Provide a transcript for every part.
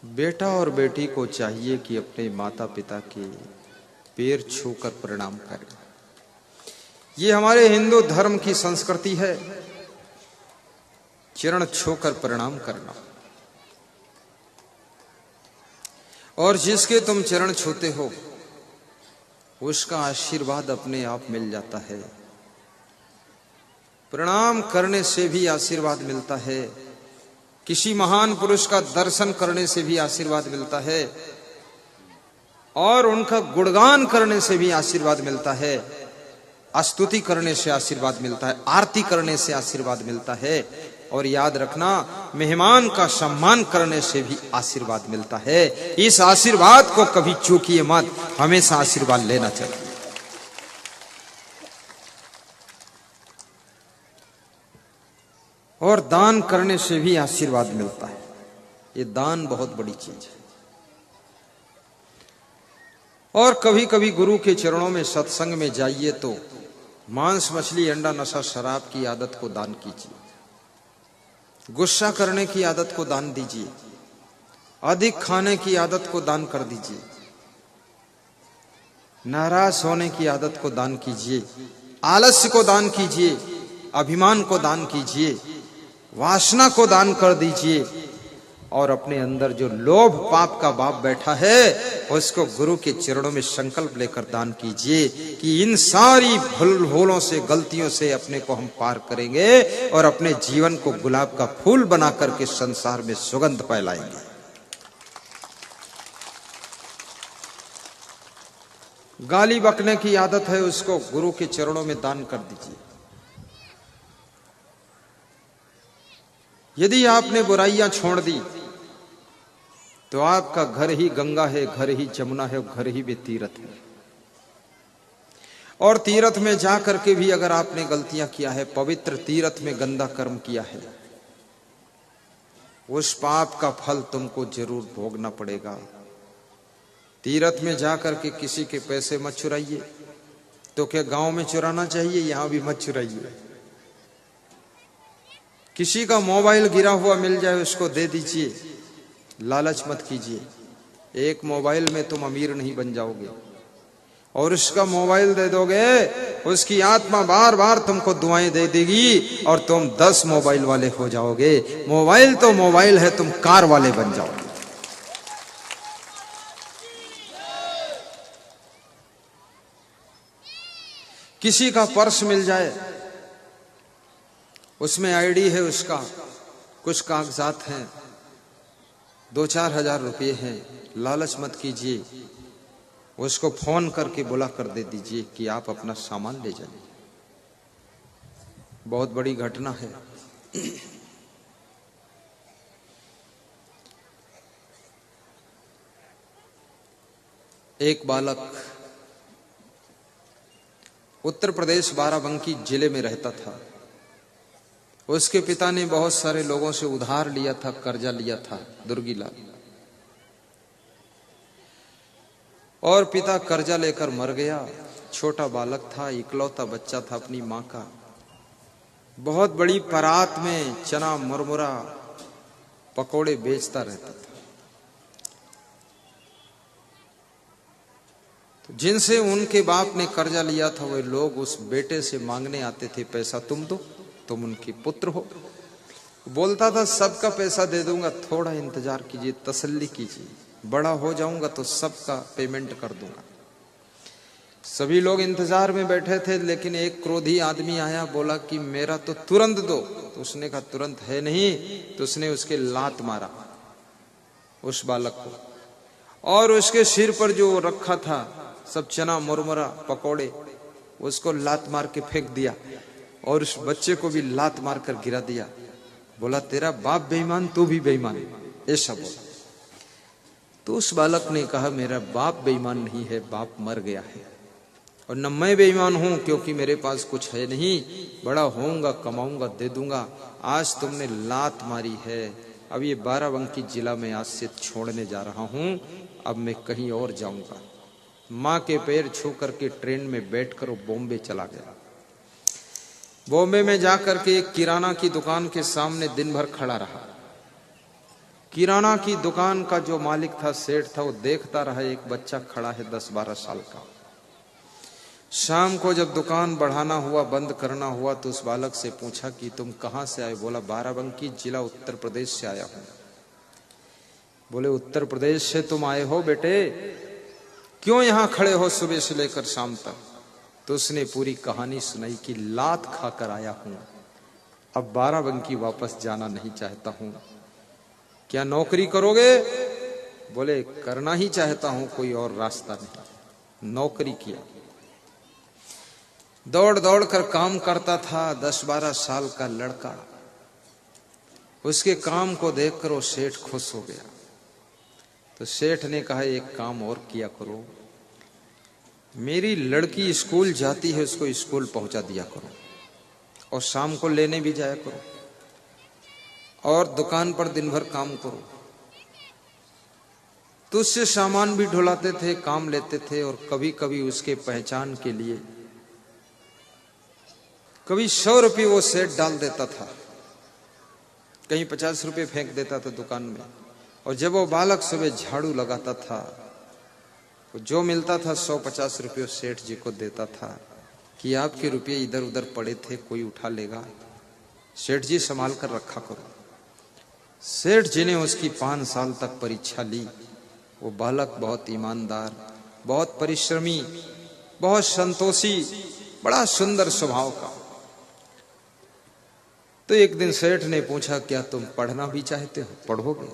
बेटा और बेटी को चाहिए कि अपने माता पिता के पैर छूकर प्रणाम करें। ये हमारे हिंदू धर्म की संस्कृति है, चरण छूकर प्रणाम करना। और जिसके तुम चरण छूते हो उसका आशीर्वाद अपने आप मिल जाता है। प्रणाम करने से भी आशीर्वाद मिलता है, किसी महान पुरुष का दर्शन करने से भी आशीर्वाद मिलता है, और उनका गुणगान करने से भी आशीर्वाद मिलता है, स्तुति करने से आशीर्वाद मिलता है, आरती करने से आशीर्वाद मिलता है। और याद रखना, मेहमान का सम्मान करने से भी आशीर्वाद मिलता है। इस आशीर्वाद को कभी चूकिए मत, हमेशा आशीर्वाद लेना चाहिए। और दान करने से भी आशीर्वाद मिलता है। ये दान बहुत बड़ी चीज है। और कभी कभी गुरु के चरणों में सत्संग में जाइए तो मांस मछली अंडा नशा शराब की आदत को दान कीजिए, गुस्सा करने की आदत को दान दीजिए, अधिक खाने की आदत को दान कर दीजिए, नाराज होने की आदत को दान कीजिए, आलस्य को दान कीजिए, अभिमान को दान कीजिए, वासना को दान कर दीजिए। और अपने अंदर जो लोभ पाप का बाप बैठा है उसको गुरु के चरणों में संकल्प लेकर दान कीजिए कि इन सारी भूलों से गलतियों से अपने को हम पार करेंगे और अपने जीवन को गुलाब का फूल बना करके संसार में सुगंध फैलाएंगे। गाली बकने की आदत है, उसको गुरु के चरणों में दान कर दीजिए। यदि आपने बुराइयां छोड़ दी तो आपका घर ही गंगा है, घर ही जमुना है, घर ही में तीर्थ है। और तीर्थ में जा करके भी अगर आपने गलतियां किया है, पवित्र तीर्थ में गंदा कर्म किया है, उस पाप का फल तुमको जरूर भोगना पड़ेगा। तीर्थ में जा करके किसी के पैसे मत चुराइए। तो क्या गांव में चुराना चाहिए? यहां भी मत चुराइए। किसी का मोबाइल गिरा हुआ मिल जाए उसको दे दीजिए, लालच मत कीजिए। एक मोबाइल में तुम अमीर नहीं बन जाओगे, और उसका मोबाइल दे दोगे उसकी आत्मा बार बार तुमको दुआएं दे देगी और तुम 10 मोबाइल वाले हो जाओगे। मोबाइल तो मोबाइल है, तुम कार वाले बन जाओगे। किसी का पर्स मिल जाए, उसमें आईडी है उसका, कुछ कागजात हैं, 2-4 हजार रुपये हैं, लालच मत कीजिए। उसको फोन करके बुला कर दे दीजिए कि आप अपना सामान ले जाइए। बहुत बड़ी घटना है। एक बालक उत्तर प्रदेश बाराबंकी जिले में रहता था। उसके पिता ने बहुत सारे लोगों से उधार लिया था, कर्जा लिया था, दुर्गीलाल। और पिता कर्जा लेकर मर गया। छोटा बालक था, इकलौता बच्चा था अपनी मां का। बहुत बड़ी परात में चना मुरमुरा पकोड़े बेचता रहता था। तो जिनसे उनके बाप ने कर्जा लिया था वे लोग उस बेटे से मांगने आते थे, पैसा तुम दो, तुम उनके पुत्र हो। बोलता था सबका पैसा दे दूंगा, थोड़ा इंतजार कीजिए, तसल्ली कीजिए, बड़ा हो जाऊंगा तो सबका पेमेंट कर दूंगा। सभी लोग इंतजार में बैठे थे, लेकिन एक क्रोधी आदमी आया, बोला कि मेरा तो तुरंत दो। तो उसने कहा तुरंत है नहीं। तो उसने उसके लात मारा उस बालक को, और उसके सिर पर जो रखा था सब चना मुरमुरा पकोड़े, उसको लात मार के फेंक दिया, और उस बच्चे को भी लात मार कर गिरा दिया। बोला तेरा बाप बेईमान, तू भी बेईमान, ऐसा बोला। तो उस बालक ने कहा मेरा बाप बेईमान नहीं है, बाप मर गया है, और न मैं बेईमान हूं क्योंकि मेरे पास कुछ है नहीं। बड़ा होऊंगा, कमाऊंगा, दे दूंगा। आज तुमने लात मारी है, अब ये बाराबंकी जिला में आज से छोड़ने जा रहा हूं, अब मैं कहीं और जाऊंगा। मां के पैर छू करके ट्रेन में बैठकर वो बॉम्बे चला गया। बॉम्बे में जाकर के एक किराना की दुकान के सामने दिन भर खड़ा रहा। किराना की दुकान का जो मालिक था, सेठ था, वो देखता रहा एक बच्चा खड़ा है 10-12 साल का। शाम को जब दुकान बढ़ाना हुआ, बंद करना हुआ, तो उस बालक से पूछा कि तुम कहां से आए? बोला बाराबंकी जिला उत्तर प्रदेश से आया हूं। बोले उत्तर प्रदेश से तुम आए हो बेटे, क्यों यहां खड़े हो सुबह से लेकर शाम तक? तो उसने पूरी कहानी सुनाई कि लात खाकर आया हूं, अब बाराबंकी वापस जाना नहीं चाहता हूं। क्या नौकरी करोगे? बोले करना ही चाहता हूं, कोई और रास्ता नहीं। नौकरी किया, दौड़ दौड़ कर काम करता था। 10-12 साल का लड़का, उसके काम को देखकर वो सेठ खुश हो गया। तो सेठ ने कहा एक काम और किया करो, मेरी लड़की स्कूल जाती है, उसको स्कूल पहुंचा दिया करो और शाम को लेने भी जाया करो और दुकान पर दिन भर काम करो। तो उससे सामान भी ढुलाते थे, काम लेते थे और कभी कभी उसके पहचान के लिए कभी 100 रुपये वो सेठ डाल देता था, कहीं 50 रुपये फेंक देता था दुकान में। और जब वो बालक सुबह झाड़ू लगाता था तो जो मिलता था 100-50 रुपये सेठ जी को देता था कि आपके रुपये इधर उधर पड़े थे, कोई उठा लेगा, सेठ जी संभाल कर रखा करो। सेठ जी ने उसकी 5 साल तक परीक्षा ली। वो बालक बहुत ईमानदार, बहुत परिश्रमी, बहुत संतोषी, बड़ा सुंदर स्वभाव का। तो एक दिन सेठ ने पूछा क्या तुम पढ़ना भी चाहते हो, पढ़ोगे?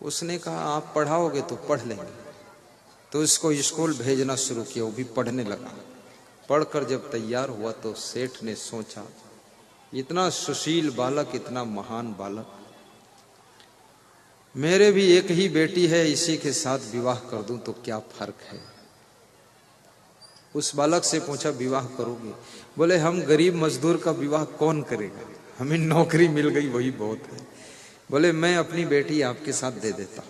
उसने कहा आप पढ़ाओगे तो पढ़ लेंगे। तो उसको स्कूल भेजना शुरू किया, वो भी पढ़ने लगा। पढ़कर जब तैयार हुआ तो सेठ ने सोचा इतना सुशील बालक, इतना महान बालक, मेरे भी एक ही बेटी है, इसी के साथ विवाह कर दूं तो क्या फर्क है। उस बालक से पूछा विवाह करोगे? बोले हम गरीब मजदूर का विवाह कौन करेगा, हमें नौकरी मिल गई वही बहुत है। बोले मैं अपनी बेटी आपके साथ दे देता।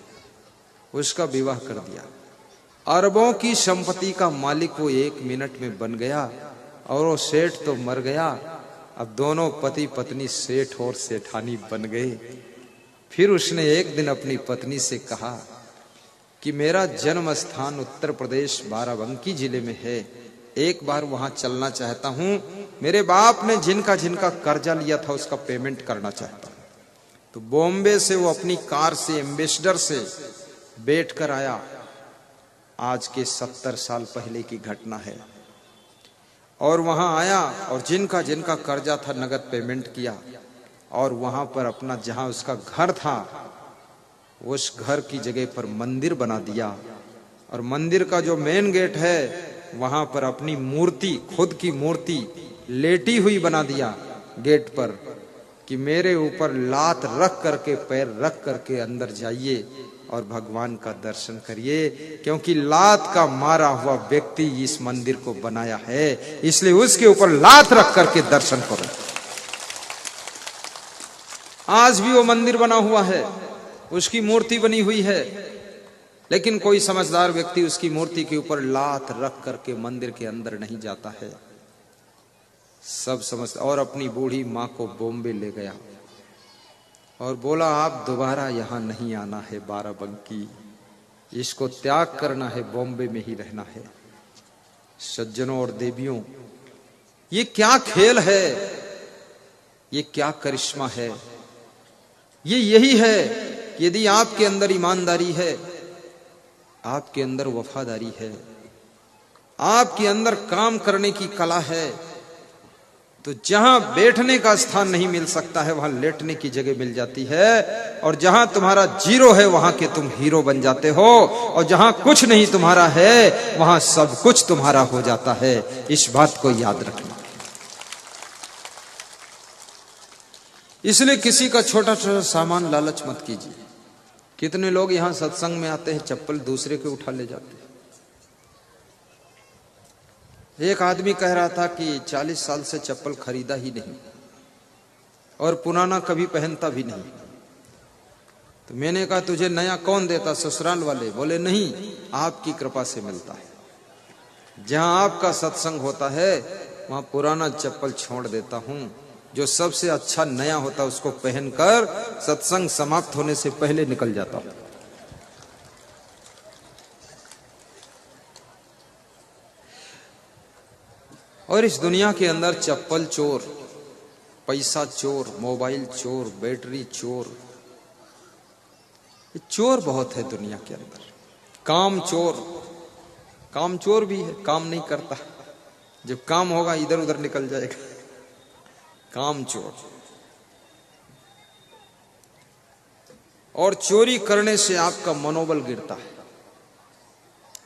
उसका विवाह कर दिया। अरबों की संपत्ति का मालिक वो 1 मिनट में बन गया और वो सेठ तो मर गया। अब दोनों पति पत्नी सेठ और सेठानी बन गए। फिर उसने एक दिन अपनी पत्नी से कहा कि मेरा जन्म स्थान उत्तर प्रदेश बाराबंकी जिले में है, एक बार वहां चलना चाहता हूं। मेरे बाप ने जिनका जिनका कर्जा लिया था उसका पेमेंट करना चाहता हूं। तो बॉम्बे से वो अपनी कार से, एम्बेसडर से बैठ कर आया। आज के 70 साल पहले की घटना है। और वहां आया और जिनका जिनका कर्जा था नगद पेमेंट किया और वहां पर अपना, जहां उसका घर था, उस घर की जगह पर मंदिर बना दिया। और मंदिर का जो मेन गेट है वहां पर अपनी मूर्ति, खुद की मूर्ति लेटी हुई बना दिया गेट पर कि मेरे ऊपर लात रख करके, पैर रख करके अंदर जाइए और भगवान का दर्शन करिए, क्योंकि लात का मारा हुआ व्यक्ति इस मंदिर को बनाया है, इसलिए उसके ऊपर लात रख करके दर्शन करो। आज भी वो मंदिर बना हुआ है, उसकी मूर्ति बनी हुई है, लेकिन कोई समझदार व्यक्ति उसकी मूर्ति के ऊपर लात रख करके मंदिर के अंदर नहीं जाता है। सब समझ। और अपनी बूढ़ी मां को बॉम्बे ले गया और बोला आप दोबारा यहां नहीं आना है बाराबंकी, इसको त्याग करना है, बॉम्बे में ही रहना है। सज्जनों और देवियों, ये क्या खेल है, ये क्या करिश्मा है। ये यही है कि यदि आपके अंदर ईमानदारी है, आपके अंदर वफादारी है, आपके अंदर काम करने की कला है, तो जहां बैठने का स्थान नहीं मिल सकता है वहां लेटने की जगह मिल जाती है। और जहां तुम्हारा जीरो है वहां के तुम हीरो बन जाते हो। और जहां कुछ नहीं तुम्हारा है वहां सब कुछ तुम्हारा हो जाता है। इस बात को याद रखना। इसलिए किसी का छोटा छोटा सामान लालच मत कीजिए। कितने लोग यहां सत्संग में आते हैं, चप्पल दूसरे के उठा ले जाते हैं। एक आदमी कह रहा था कि 40 साल से चप्पल खरीदा ही नहीं और पुराना कभी पहनता भी नहीं। तो मैंने कहा तुझे नया कौन देता, ससुराल वाले? बोले नहीं, आपकी कृपा से मिलता है। जहां आपका सत्संग होता है वहां पुराना चप्पल छोड़ देता हूं जो सबसे अच्छा नया होता है उसको पहनकर सत्संग समाप्त होने से पहले निकल जाता हूं। और इस दुनिया के अंदर चप्पल चोर, पैसा चोर, मोबाइल चोर, बैटरी चोर, चोर बहुत है दुनिया के अंदर। काम चोर भी है, काम नहीं करता, जब काम होगा इधर उधर निकल जाएगा। काम चोर। और चोरी करने से आपका मनोबल गिरता है,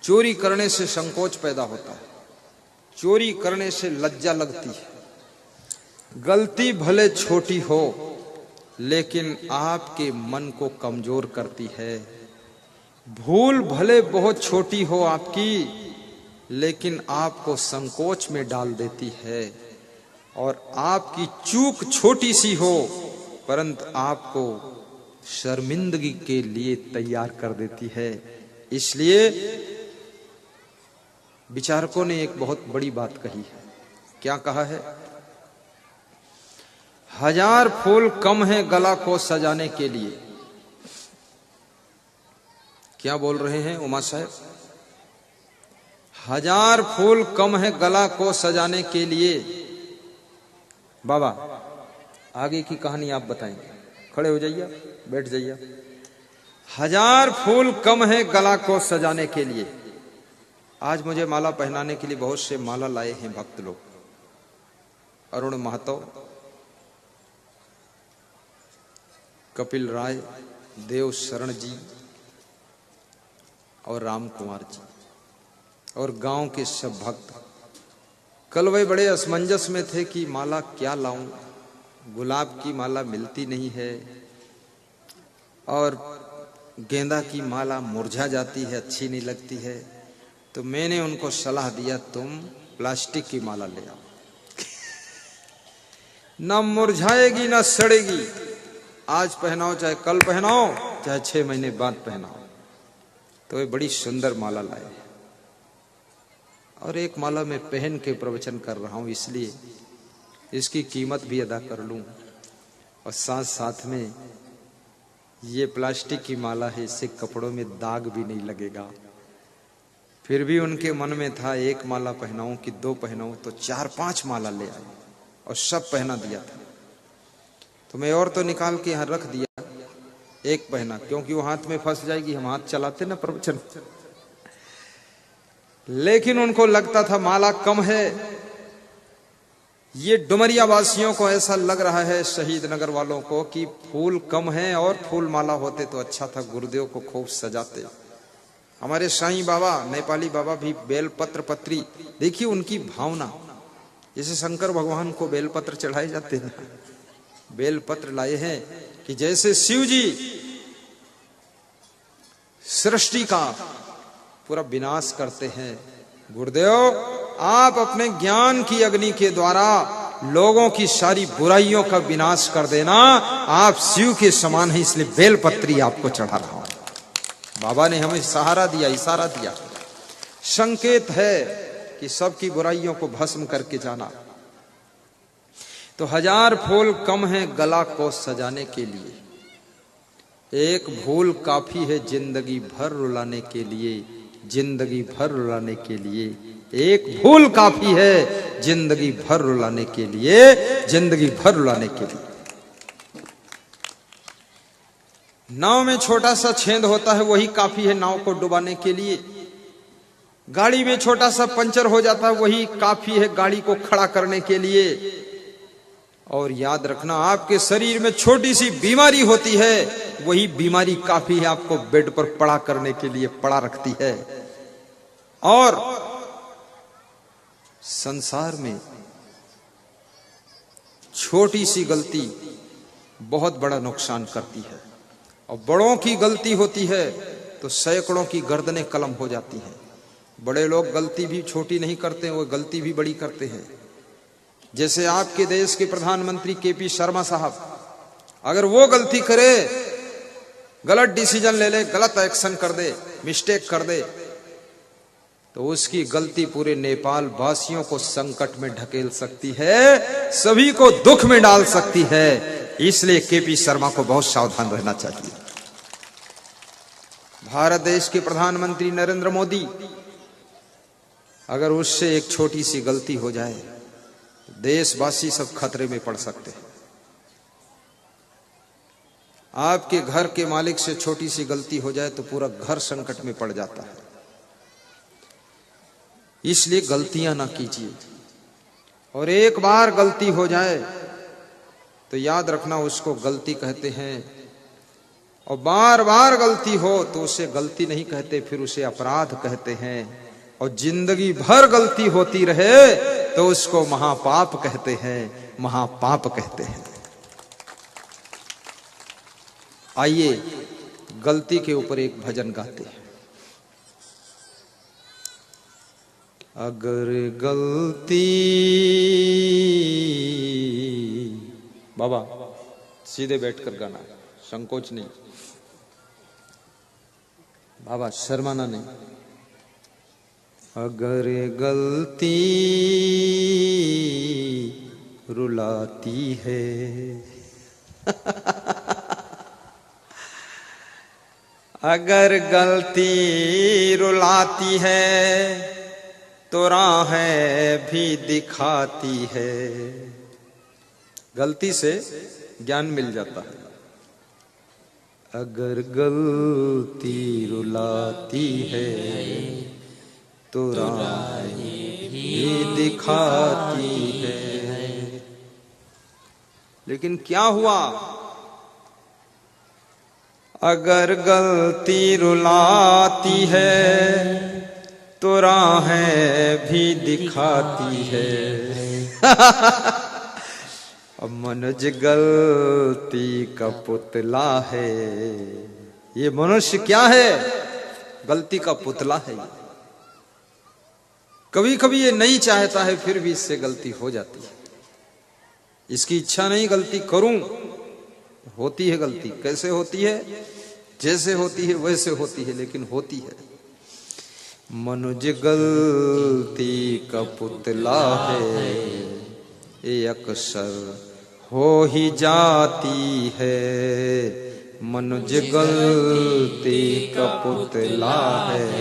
चोरी करने से संकोच पैदा होता है, चोरी करने से लज्जा लगती है। गलती भले छोटी हो लेकिन आपके मन को कमजोर करती है। भूल भले बहुत छोटी हो आपकी लेकिन आपको संकोच में डाल देती है। और आपकी चूक छोटी सी हो परंतु आपको शर्मिंदगी के लिए तैयार कर देती है। इसलिए विचारकों ने एक बहुत बड़ी बात कही है। क्या कहा है? 1000 फूल कम है गला को सजाने के लिए। क्या बोल रहे हैं उमा साहब? 1000 फूल कम है गला को सजाने के लिए। बाबा आगे की कहानी आप बताएंगे। खड़े हो जाइए, बैठ जाइए। 1000 फूल कम है गला को सजाने के लिए। आज मुझे माला पहनाने के लिए बहुत से माला लाए हैं भक्त लोग। अरुण महतो, कपिल राय, देव शरण जी और राम कुमार जी और गांव के सब भक्त। कल वे बड़े असमंजस में थे कि माला क्या लाऊं, गुलाब की माला मिलती नहीं है और गेंदा की माला मुरझा जाती है, अच्छी नहीं लगती है। तो मैंने उनको सलाह दिया तुम प्लास्टिक की माला ले आओ, ना मुरझाएगी ना सड़ेगी। आज पहनाओ चाहे कल पहनाओ चाहे 6 महीने बाद पहनाओ। तो ये बड़ी सुंदर माला लाए और एक माला मैं पहन के प्रवचन कर रहा हूं, इसलिए इसकी कीमत भी अदा कर लूं। और साथ साथ में ये प्लास्टिक की माला है, इससे कपड़ों में दाग भी नहीं लगेगा। फिर भी उनके मन में था एक माला पहनाऊं कि 2 पहनाऊं, तो 4-5 माला ले आए और सब पहना दिया था। तो मैं और तो निकाल के यहां रख दिया, एक पहना, क्योंकि वो हाथ में फंस जाएगी, हम हाथ चलाते ना प्रवचन। लेकिन उनको लगता था माला कम है। ये डुमरिया वासियों को ऐसा लग रहा है, शहीद नगर वालों को, कि फूल कम है और फूल माला होते तो अच्छा था, गुरुदेव को खूब सजाते। हमारे साईं बाबा, नेपाली बाबा भी बेलपत्र पत्री, देखिए उनकी भावना। जैसे शंकर भगवान को बेलपत्र चढ़ाए जाते हैं, बेलपत्र लाए हैं कि जैसे शिव जी सृष्टि का पूरा विनाश करते हैं, गुरुदेव आप अपने ज्ञान की अग्नि के द्वारा लोगों की सारी बुराइयों का विनाश कर देना। आप शिव के समान हैं, इसलिए बेलपत्री आपको चढ़ा रहा हूं। बाबा ने हमें सहारा दिया, इशारा दिया, संकेत है कि सबकी बुराइयों को भस्म करके जाना। तो 1000 फूल कम है गला को सजाने के लिए। एक भूल काफी है जिंदगी भर रुलाने के लिए, जिंदगी भर रुलाने के लिए। एक भूल काफी है जिंदगी भर रुलाने के लिए, जिंदगी भर रुलाने के लिए। नाव में छोटा सा छेद होता है, वही काफी है नाव को डुबाने के लिए। गाड़ी में छोटा सा पंचर हो जाता है, वही काफी है गाड़ी को खड़ा करने के लिए। और याद रखना, आपके शरीर में छोटी सी बीमारी होती है, वही बीमारी काफी है आपको बेड पर पड़ा करने के लिए, पड़ा रखती है। और संसार में छोटी सी गलती बहुत बड़ा नुकसान करती है, और बड़ों की गलती होती है तो सैकड़ों की गर्दनें कलम हो जाती हैं। बड़े लोग गलती भी छोटी नहीं करते, वो गलती भी बड़ी करते हैं। जैसे आपके देश के प्रधानमंत्री केपी शर्मा साहब, अगर वो गलती करे, गलत डिसीजन ले ले, गलत एक्शन कर दे, मिस्टेक कर दे, तो उसकी गलती पूरे नेपाल वासियों को संकट में ढकेल सकती है, सभी को दुख में डाल सकती है। इसलिए केपी शर्मा को बहुत सावधान रहना चाहिए। भारत देश के प्रधानमंत्री नरेंद्र मोदी, अगर उससे एक छोटी सी गलती हो जाए तो देशवासी सब खतरे में पड़ सकते हैं। आपके घर के मालिक से छोटी सी गलती हो जाए तो पूरा घर संकट में पड़ जाता है। इसलिए गलतियां ना कीजिए, और एक बार गलती हो जाए तो याद रखना उसको गलती कहते हैं, और बार बार गलती हो तो उसे गलती नहीं कहते, फिर उसे अपराध कहते हैं। और जिंदगी भर गलती होती रहे तो उसको महापाप कहते हैं, महापाप कहते हैं। आइए गलती के ऊपर एक भजन गाते हैं। अगर गलती, बाबा सीधे बैठकर गाना, संकोच नहीं बाबा, शर्माना नहीं। अगर गलती रुलाती है अगर गलती रुलाती है तो राहें भी दिखाती है। गलती से ज्ञान मिल जाता है। अगर गलती रुलाती है तो राहें भी दिखाती है। लेकिन क्या हुआ? अगर गलती रुलाती है तो राहें भी दिखाती है। अब मनुष्य गलती का पुतला है। ये मनुष्य क्या है? गलती का पुतला है। कभी कभी ये नहीं चाहता है, फिर भी इससे गलती हो जाती है। इसकी इच्छा नहीं गलती करूं, होती है गलती। कैसे होती है? जैसे होती है वैसे होती है, लेकिन होती है। मनुष्य गलती का पुतला है, ये अक्सर हो ही जाती है। मनुष्य गलती का पुतला है,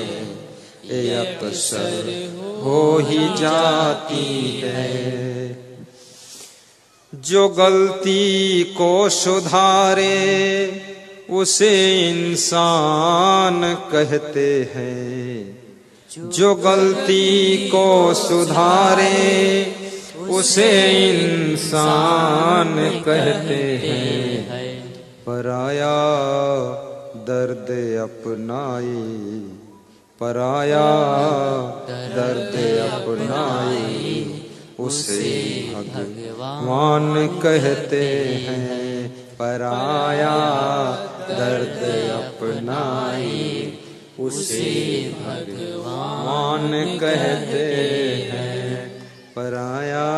ये अक्सर हो ही जाती है। जो गलती को सुधारे उसे इंसान कहते हैं। जो गलती को सुधारे उसे इंसान कहते हैं। पराया दर्द अपनाए, पराया दर्द अपनाए उसे भगवान कहते हैं। पराया दर्द अपनाए उसे भगवान कहते हैं। पराया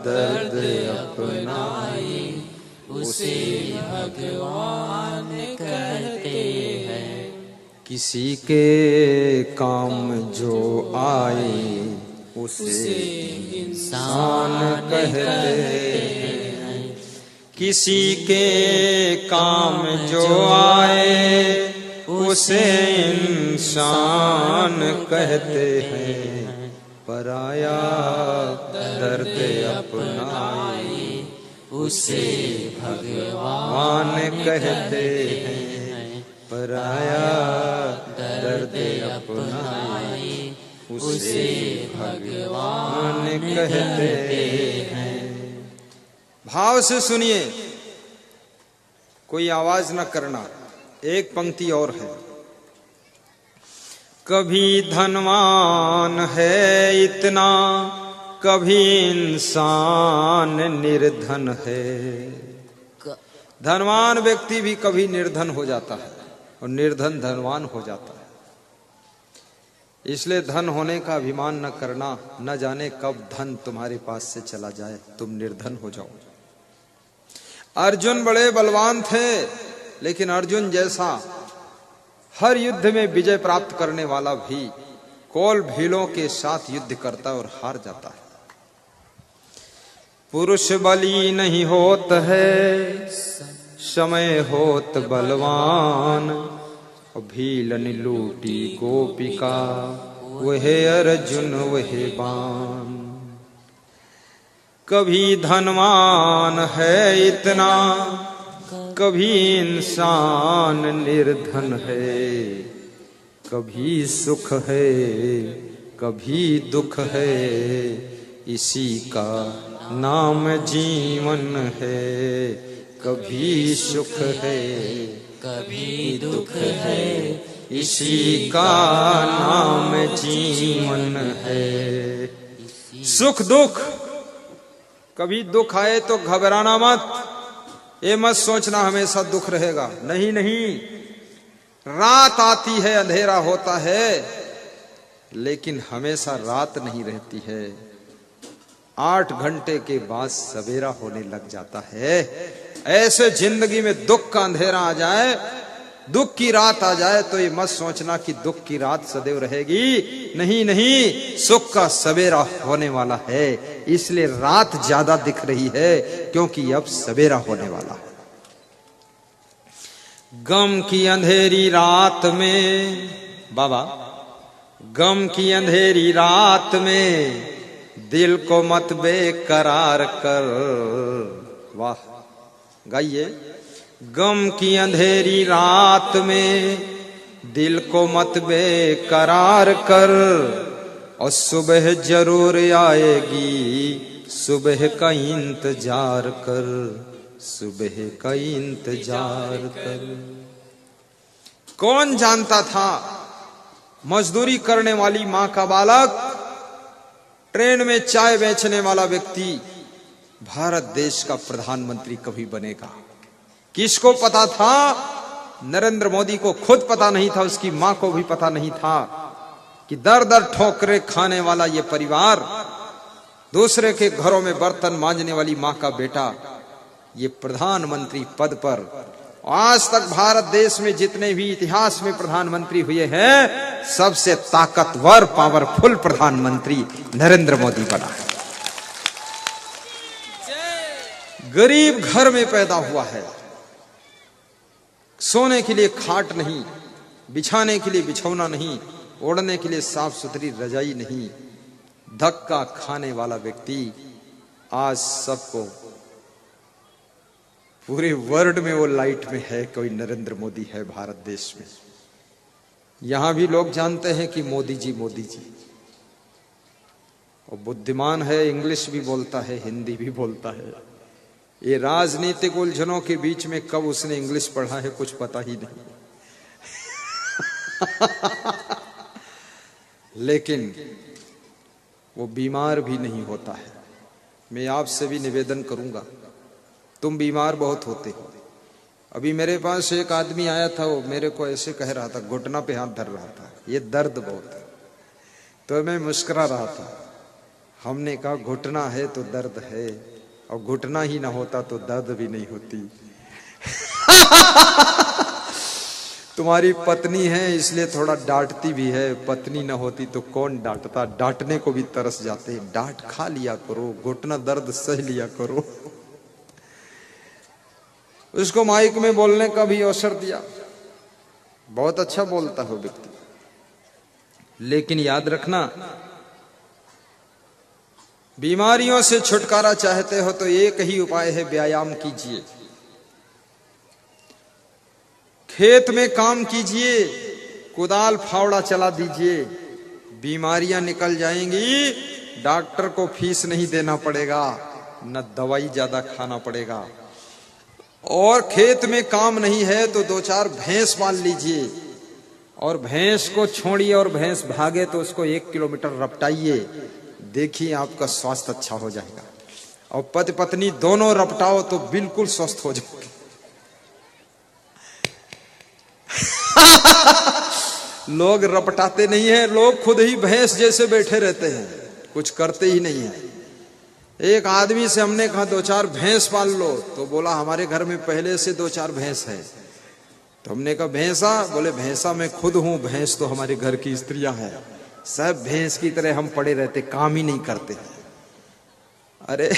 दर्द अपनाए उसे भगवान कहते हैं। किसी के काम जो आए उसे इंसान कहते हैं। किसी के काम जो आए उसे इंसान कहते हैं। पराया दर्द अपनाए उसे भगवान कहते हैं। पराया दर्द अपनाए उसे भगवान कहते हैं। भाव से सुनिए, कोई आवाज न करना। एक पंक्ति और है। कभी धनवान है इतना, कभी इंसान निर्धन है। धनवान व्यक्ति भी कभी निर्धन हो जाता है और निर्धन धनवान हो जाता है। इसलिए धन होने का अभिमान न करना। न जाने कब धन तुम्हारे पास से चला जाए, तुम निर्धन हो जाओ। अर्जुन बड़े बलवान थे, लेकिन अर्जुन जैसा हर युद्ध में विजय प्राप्त करने वाला भी कोल भीलों के साथ युद्ध करता है और हार जाता है। पुरुष बली नहीं होत है, समय होत बलवान। भीलन लूटी गोपिका, वह अर्जुन वह बान। कभी धनवान है इतना, कभी इंसान निर्धन है। कभी सुख है कभी दुख है, इसी का नाम जीवन है। कभी सुख है कभी दुख है, इसी का नाम जीवन है। सुख दुख, कभी दुख आए तो घबराना मत, ये मत सोचना हमेशा दुख रहेगा। नहीं नहीं, रात आती है अंधेरा होता है, लेकिन हमेशा रात नहीं रहती है। 8 घंटे के बाद सवेरा होने लग जाता है। ऐसे जिंदगी में दुख का अंधेरा आ जाए, दुख की रात आ जाए, तो ये मत सोचना कि दुख की रात सदैव रहेगी। नहीं नहीं, सुख का सवेरा होने वाला है। इसलिए रात ज्यादा दिख रही है, क्योंकि अब सवेरा होने वाला है। गम की अंधेरी रात में, बाबा, गम की अंधेरी रात में दिल को मत बेकरार कर। वाह, गाइए। गम की अंधेरी रात में दिल को मत बेकरार कर, और सुबह जरूर आएगी, सुबह का इंतजार कर। सुबह का इंतजार कर। कौन जानता था मजदूरी करने वाली मां का बालक, ट्रेन में चाय बेचने वाला व्यक्ति भारत देश का प्रधानमंत्री कभी बनेगा? किसको पता था? नरेंद्र मोदी को खुद पता नहीं था, उसकी मां को भी पता नहीं था कि दर दर ठोकरे खाने वाला ये परिवार, दूसरे के घरों में बर्तन मांजने वाली मां का बेटा, ये प्रधानमंत्री पद पर। आज तक भारत देश में जितने भी इतिहास में प्रधानमंत्री हुए हैं, सबसे ताकतवर पावरफुल प्रधानमंत्री नरेंद्र मोदी बना है। गरीब घर में पैदा हुआ है, सोने के लिए खाट नहीं, बिछाने के लिए बिछौना नहीं, ओढ़ने के लिए साफ सुथरी रजाई नहीं, धक्का खाने वाला व्यक्ति आज सबको, पूरे वर्ल्ड में वो लाइट में है, कोई नरेंद्र मोदी है भारत देश में। यहां भी लोग जानते हैं कि मोदी जी मोदी जी। और बुद्धिमान है, इंग्लिश भी बोलता है, हिंदी भी बोलता है। ये राजनीतिक उलझनों के बीच में कब उसने इंग्लिश पढ़ा है कुछ पता ही नहीं। लेकिन वो बीमार भी नहीं होता है। मैं आपसे भी निवेदन करूंगा, तुम बीमार बहुत होते हो। अभी मेरे पास एक आदमी आया था, वो मेरे को ऐसे कह रहा था, घुटना पे हाथ धर रहा था, ये दर्द बहुत है। तो मैं मुस्कुरा रहा था। हमने कहा घुटना है तो दर्द है, और घुटना ही ना होता तो दर्द भी नहीं होती। तुम्हारी पत्नी है इसलिए थोड़ा डांटती भी है, पत्नी ना होती तो कौन डांटता। डांटने को भी तरस जाते। डांट खा लिया करो, घुटना दर्द सह लिया करो। उसको माइक में बोलने का भी अवसर दिया, बहुत अच्छा बोलता हो व्यक्ति। लेकिन याद रखना, बीमारियों से छुटकारा चाहते हो तो एक ही उपाय है, व्यायाम कीजिए, खेत में काम कीजिए, कुदाल फावड़ा चला दीजिए, बीमारियां निकल जाएंगी। डॉक्टर को फीस नहीं देना पड़ेगा, न दवाई ज्यादा खाना पड़ेगा। और खेत में काम नहीं है तो 2-4 भैंस पाल लीजिए, और भैंस को छोड़िए और भैंस भागे तो उसको 1 किलोमीटर रपटाइए, देखिए आपका स्वास्थ्य अच्छा हो जाएगा। और पति पत्नी दोनों रपटाओ तो बिल्कुल स्वस्थ हो जाओगे। लोग रपटाते नहीं है, लोग खुद ही भैंस जैसे बैठे रहते हैं, कुछ करते ही नहीं है। एक आदमी से हमने कहा 2-4 भैंस पाल लो, तो बोला हमारे घर में पहले से 2-4 भैंस है। तो हमने कहा भैंसा? बोले भैंसा मैं खुद हूं, भैंस तो हमारे घर की स्त्रियां हैं। सब भैंस की तरह हम पड़े रहते, काम ही नहीं करते। अरे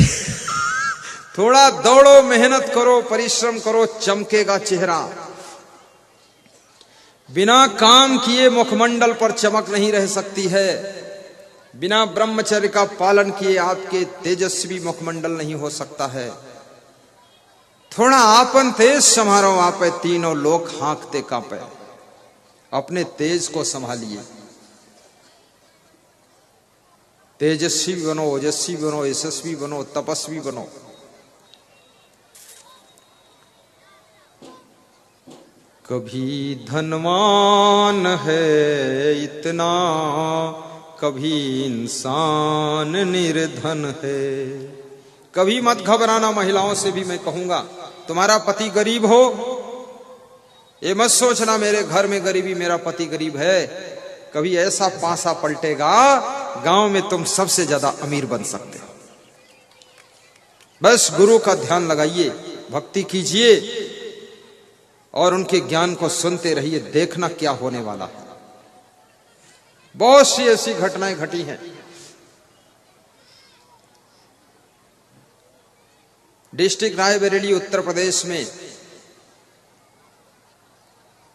थोड़ा दौड़ो, मेहनत करो, परिश्रम करो, चमकेगा चेहरा। बिना काम किए मुखमंडल पर चमक नहीं रह सकती है। बिना ब्रह्मचर्य का पालन किए आपके तेजस्वी मुखमंडल नहीं हो सकता है। थोड़ा आपन तेज संभारो, आपे तीनों लोग हाँकते कांपे। अपने तेज को संभालिए, तेजस्वी बनो, ओजस्वी बनो, यशस्वी बनो, तपस्वी बनो। कभी धनवान है इतना, कभी इंसान निर्धन है। कभी मत घबराना, महिलाओं से भी मैं कहूंगा, तुम्हारा पति गरीब हो, ये मत सोचना मेरे घर में गरीबी, मेरा पति गरीब है। कभी ऐसा पासा पलटेगा, गांव में तुम सबसे ज्यादा अमीर बन सकते हो। बस गुरु का ध्यान लगाइए, भक्ति कीजिए और उनके ज्ञान को सुनते रहिए, देखना क्या होने वाला है। बहुत सी ऐसी घटनाएं घटी हैं। डिस्ट्रिक्ट रायबरेली उत्तर प्रदेश में,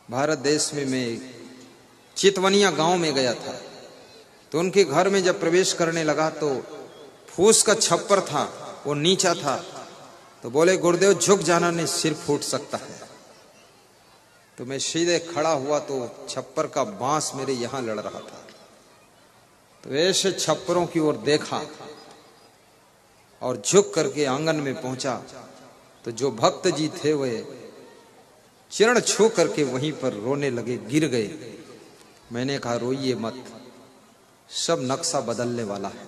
भारत देश में, मैं चितवनिया गांव में गया था। तो उनके घर में जब प्रवेश करने लगा तो फूस का छप्पर था, वो नीचा था। तो बोले गुरुदेव झुक जाना, नहीं सिर फूट सकता है। तो मैं सीधे खड़ा हुआ तो छप्पर का बांस मेरे यहां लड़ रहा था। तो ऐसे छप्परों की ओर देखा और झुक करके आंगन में पहुंचा तो जो भक्त जी थे वे चरण छू करके वहीं पर रोने लगे, गिर गए। मैंने कहा रोइए मत, सब नक्शा बदलने वाला है।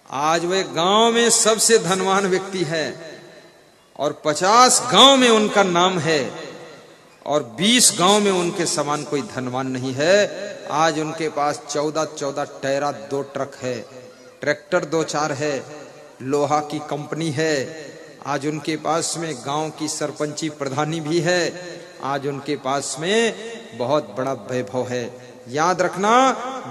आज वे गांव में सबसे धनवान व्यक्ति है और 50 गांव में उनका नाम है और 20 गांव में उनके समान कोई धनवान नहीं है। आज उनके पास 14 टैरा 2 ट्रक है, ट्रैक्टर 2-4 है, लोहा की कंपनी है। आज उनके पास में गांव की सरपंची प्रधानी भी है। आज उनके पास में बहुत बड़ा वैभव है। याद रखना,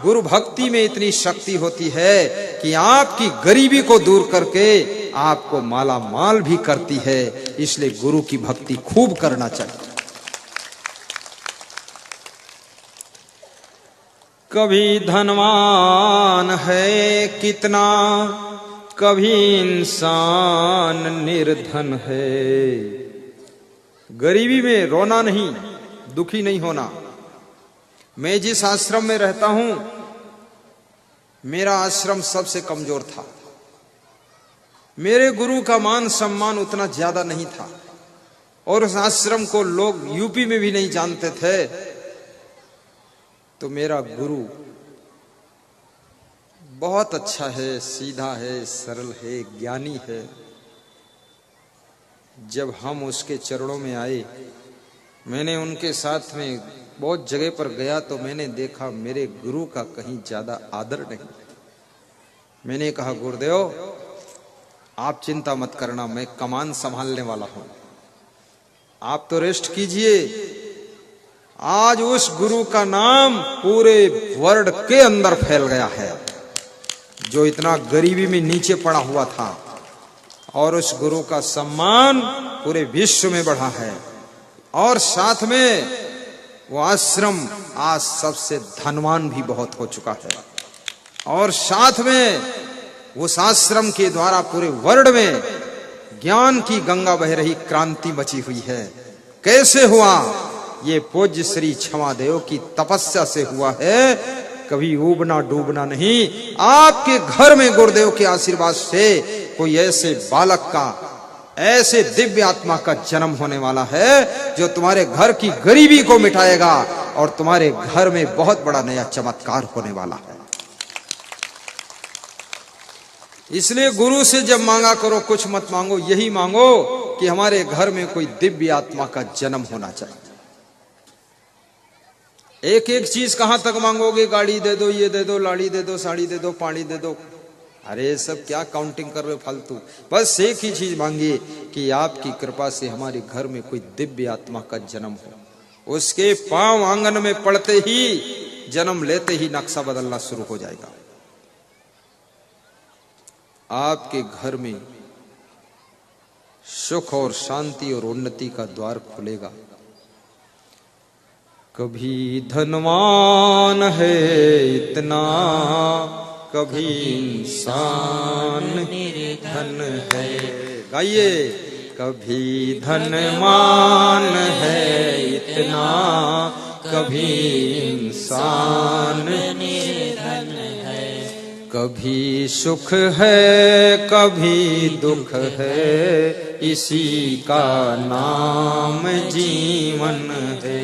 गुरु भक्ति में इतनी शक्ति होती है कि आपकी गरीबी को दूर करके आपको माला माल भी करती है। इसलिए गुरु की भक्ति खूब करना चाहिए। कभी धनवान है कितना, कभी इंसान निर्धन है। गरीबी में रोना नहीं, दुखी नहीं होना। मैं जिस आश्रम में रहता हूं, मेरा आश्रम सबसे कमजोर था। मेरे गुरु का मान सम्मान उतना ज्यादा नहीं था और उस आश्रम को लोग यूपी में भी नहीं जानते थे। तो मेरा गुरु बहुत अच्छा है, सीधा है, सरल है, ज्ञानी है। जब हम उसके चरणों में आए, मैंने उनके साथ में बहुत जगह पर गया तो मैंने देखा मेरे गुरु का कहीं ज्यादा आदर नहीं। मैंने कहा गुरुदेव आप चिंता मत करना, मैं कमान संभालने वाला हूं, आप तो रेस्ट कीजिए। आज उस गुरु का नाम पूरे वर्ल्ड के अंदर फैल गया है, जो इतना गरीबी में नीचे पड़ा हुआ था, और उस गुरु का सम्मान पूरे विश्व में बढ़ा है। और साथ में वो आश्रम आज सबसे धनवान भी बहुत हो चुका है। और साथ में उस आश्रम के द्वारा पूरे वर्ल्ड में ज्ञान की गंगा बह रही, क्रांति मची हुई है। कैसे हुआ? ये पूज्य श्री क्षमादेव की तपस्या से हुआ है। कभी उबना डूबना नहीं। आपके घर में गुरुदेव के आशीर्वाद से कोई ऐसे बालक का, ऐसे दिव्य आत्मा का जन्म होने वाला है जो तुम्हारे घर की गरीबी को मिटाएगा और तुम्हारे घर में बहुत बड़ा नया चमत्कार होने वाला है। इसलिए गुरु से जब मांगा करो कुछ मत मांगो, यही मांगो कि हमारे घर में कोई दिव्य आत्मा का जन्म होना चाहिए। एक एक चीज कहां तक मांगोगे? गाड़ी दे दो, ये दे दो, लाड़ी दे दो, साड़ी दे दो, पानी दे दो। अरे सब क्या काउंटिंग कर रहे हो फालतू। बस एक ही चीज मांगिए कि आपकी कृपा से हमारे घर में कोई दिव्य आत्मा का जन्म हो। उसके पांव आंगन में पड़ते ही जन्म लेते ही नक्शा बदलना शुरू हो जाएगा। आपके घर में सुख और शांति और उन्नति का द्वार खुलेगा। कभी धनवान है इतना, कभी इंसान निर्धन है। गाइए, कभी धनवान है इतना, कभी इंसान निर्धन है। कभी सुख है कभी दुख है, इसी का नाम जीवन है।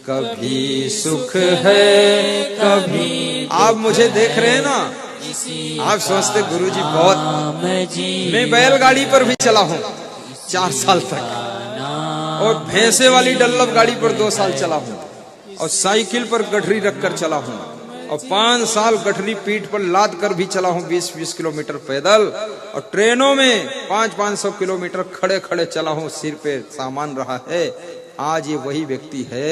कभी सुख है कभी। आप मुझे देख रहे हैं ना, आप सोचते गुरुजी बहुत, मैं बैलगाड़ी पर भी चला हूं 4 साल तक, और भैंसे वाली डल्लभ गाड़ी पर 2 साल चला हूं, और साइकिल पर गठरी रखकर चला हूं, और 5 साल गठरी पीठ पर लाद कर भी चला हूं 20-20 किलोमीटर पैदल, और ट्रेनों में 500-500 किलोमीटर खड़े खड़े चला हूं, सिर पे सामान रहा है। आज ये वही व्यक्ति है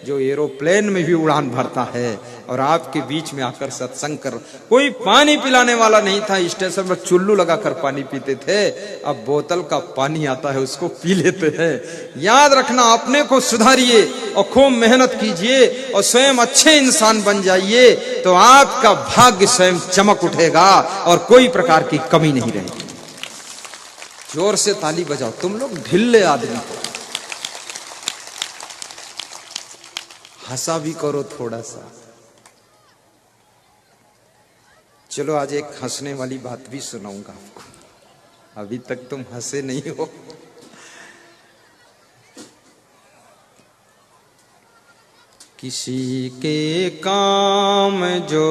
जो एरोप्लेन में भी उड़ान भरता है, और आपके बीच में आकर सत्संग कर। कोई पानी पिलाने वाला नहीं था, स्टेशन पर चुल्लू लगाकर पानी पीते थे, अब बोतल का पानी आता है उसको पी लेते हैं। याद रखना, अपने को सुधारिए और खूब मेहनत कीजिए और स्वयं अच्छे इंसान बन जाइए, तो आपका भाग्य स्वयं चमक उठेगा और कोई प्रकार की कमी नहीं रहेगी। जोर से ताली बजाओ तुम लोग ढिल्ले आदमी को, हंसा भी करो थोड़ा सा। चलो आज एक हंसने वाली बात भी सुनाऊंगा आपको, अभी तक तुम हंसे नहीं हो। किसी के काम जो